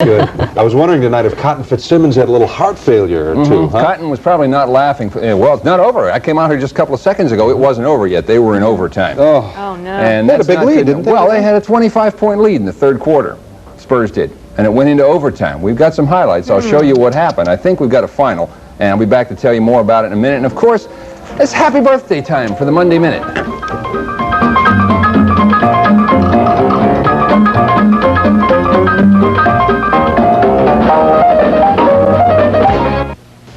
Good. I was wondering tonight if Cotton Fitzsimmons had a little heart failure or two, huh? Cotton was probably not laughing. Well, it's not over. I came out here just a couple of seconds ago. It wasn't over yet. They were in overtime. Oh, no. And they had a big lead, didn't they? Well, they had a 25-point lead in the third quarter. Spurs did. And it went into overtime. We've got some highlights. I'll show you what happened. I think we've got a final. And I'll be back to tell you more about it in a minute. And, of course, it's happy birthday time for the Monday Minute.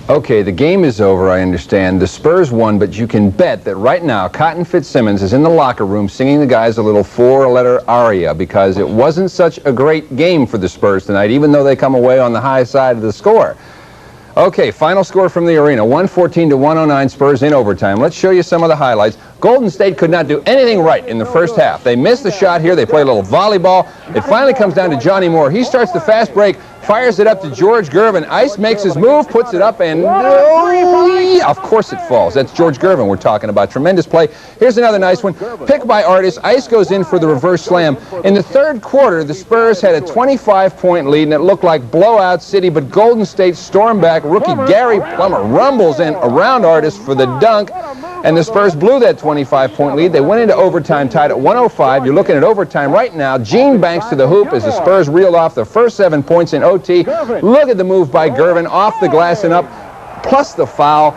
Okay, the game is over, I understand. The Spurs won, but you can bet that right now Cotton Fitzsimmons is in the locker room singing the guys a little four-letter aria because it wasn't such a great game for the Spurs tonight, even though they come away on the high side of the score. Okay, final score from the arena, 114-109, Spurs in overtime. Let's show you some of the highlights. Golden State could not do anything right in the first half. They missed the shot here. They play a little volleyball. It finally comes down to Johnny Moore. He starts the fast break, fires it up to George Gervin. Ice makes his move, puts it up, and of course it falls. That's George Gervin we're talking about. Tremendous play. Here's another nice one. Picked by Artis. Ice goes in for the reverse slam. In the third quarter, the Spurs had a 25-point lead, and it looked like blowout city, but Golden State stormed back. Rookie Gary Plummer rumbles in around Artis for the dunk, and the Spurs blew that 25-point lead. They went into overtime tied at 105. You're looking at overtime right now. Gene Banks to the hoop as the Spurs reeled off the first 7 points in OT. Look at the move by Gervin off the glass and up, plus the foul.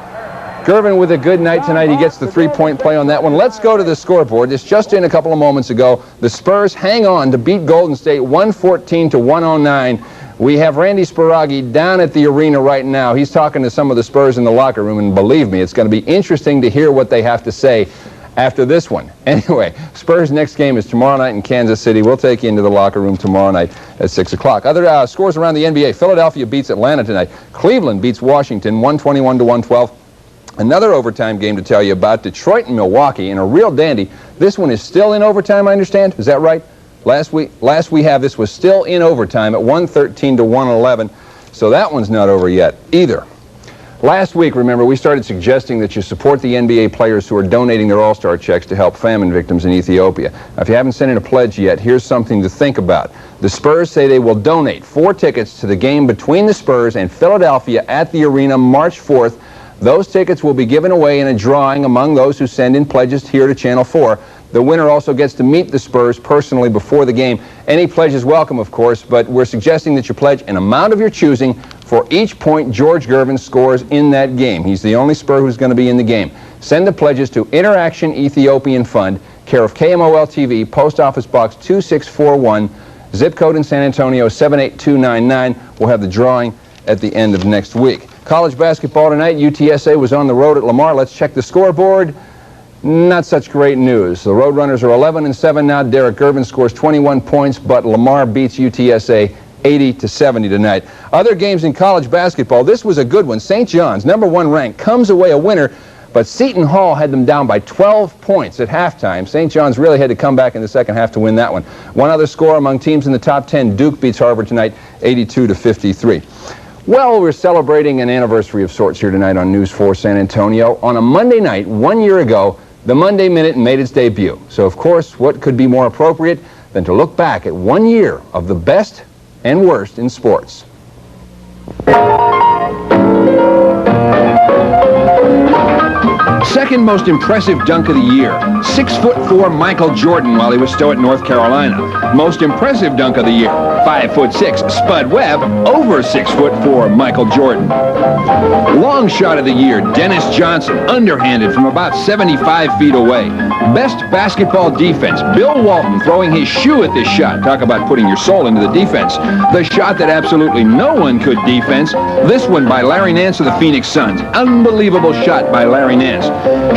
Gervin with a good night tonight. He gets the three-point play on that one. Let's go to the scoreboard. This just in a couple of moments ago. The Spurs hang on to beat Golden State 114-109. We have Randy Sparagi down at the arena right now. He's talking to some of the Spurs in the locker room, and believe me, it's going to be interesting to hear what they have to say after this one. Anyway, Spurs' next game is tomorrow night in Kansas City. We'll take you into the locker room tomorrow night at 6 o'clock. Other scores around the NBA. Philadelphia beats Atlanta tonight. Cleveland beats Washington 121-112. Another overtime game to tell you about. Detroit and Milwaukee in a real dandy. This one is still in overtime, I understand. Is that right? Last we have this was still in overtime at 113-111. So that one's not over yet either. Last week, remember, we started suggesting that you support the NBA players who are donating their All-Star checks to help famine victims in Ethiopia. Now, if you haven't sent in a pledge yet, here's something to think about. The Spurs say they will donate 4 tickets to the game between the Spurs and Philadelphia at the arena March 4th. Those tickets will be given away in a drawing among those who send in pledges here to Channel 4. The winner also gets to meet the Spurs personally before the game. Any pledge is welcome, of course, but we're suggesting that you pledge an amount of your choosing for each point George Gervin scores in that game. He's the only Spur who's going to be in the game. Send the pledges to Interaction Ethiopian Fund, care of KMOL TV, Post Office Box 2641, zip code in San Antonio 78299. We'll have the drawing at the end of next week. College basketball tonight. UTSA was on the road at Lamar. Let's check the scoreboard. Not such great news. The Roadrunners are 11-7 now. Derek Gervin scores 21 points, but Lamar beats UTSA 80-70 tonight. Other games in college basketball. This was a good one. St. John's, #1 ranked, comes away a winner, but Seton Hall had them down by 12 points at halftime. St. John's really had to come back in the second half to win that one. One other score among teams in the top 10. Duke beats Harvard tonight 82-53. Well, we're celebrating an anniversary of sorts here tonight on News 4 San Antonio. On a Monday night, 1 year ago, the Monday Minute made its debut. So, of course, what could be more appropriate than to look back at 1 year of the best and worst in sports. Second most impressive dunk of the year, 6'4" Michael Jordan while he was still at North Carolina. Most impressive dunk of the year, 5'6" Spud Webb over 6'4" Michael Jordan. Long shot of the year, Dennis Johnson, underhanded from about 75 feet away. Best basketball defense, Bill Walton throwing his shoe at this shot. Talk about putting your soul into the defense. The shot that absolutely no one could defense, this one by Larry Nance of the Phoenix Suns. Unbelievable shot by Larry Nance.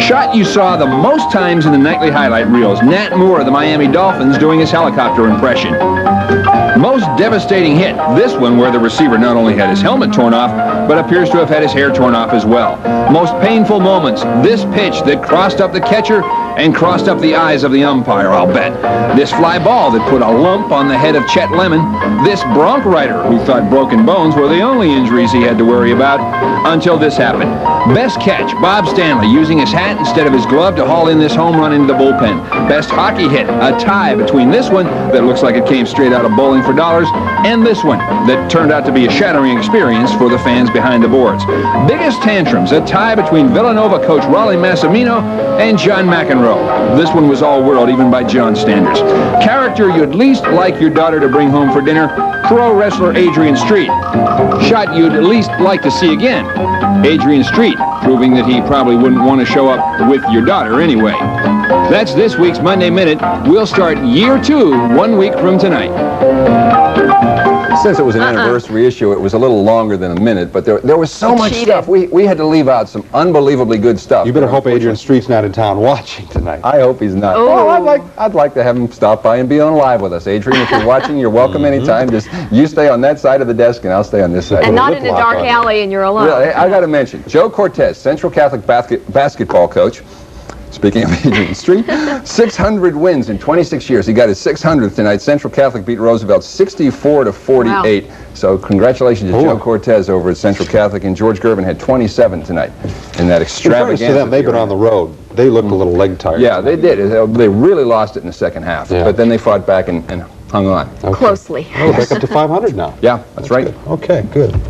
Shot you saw the most times in the nightly highlight reels. Nat Moore of the Miami Dolphins doing his helicopter impression. Most devastating hit, this one where the receiver not only had his helmet torn off, but appears to have had his hair torn off as well. Most painful moments, this pitch that crossed up the catcher and crossed up the eyes of the umpire, I'll bet. This fly ball that put a lump on the head of Chet Lemon. This bronc rider who thought broken bones were the only injuries he had to worry about until this happened. Best catch, Bob Stanley, using his hat instead of his glove to haul in this home run into the bullpen. Best hockey hit, a tie between this one that looks like it came straight out of Bowling for Dollars and this one that turned out to be a shattering experience for the fans behind the boards. Biggest tantrums, a tie between Villanova coach Raleigh Massimino and John McEnroe. This one was all world, even by John standards. Character you'd least like your daughter to bring home for dinner, pro wrestler Adrian Street. Shot you'd at least like to see again, Adrian Street, proving that he probably wouldn't want to show up with your daughter anyway. That's this week's Monday Minute. We'll start year 2 1 week from tonight. Since it was an anniversary issue, it was a little longer than a minute, but there was so much stuff. We had to leave out some unbelievably good stuff. You better hope Adrian Street's not in town watching tonight. I hope he's not. Oh. Well, I'd like to have him stop by and be on live with us. Adrian, if you're watching, you're welcome anytime. Just you stay on that side of the desk and I'll stay on this side. And not in a dark alley and you're alone. Really, I got to mention, Joe Cortez, Central Catholic basketball coach. Speaking of Adrian Street, 600 wins in 26 years. He got his 600th tonight. Central Catholic beat Roosevelt 64-48. Wow. So congratulations to Joe Cortez over at Central Catholic. And George Gervin had 27 tonight in that extravaganza. To them, they've been on the road. They looked a little leg tired. Yeah, they did. They really lost it in the second half. Yeah. But then they fought back and hung on. Closely. Oh, back up to 500 now. Yeah, that's right. Good. Okay, good.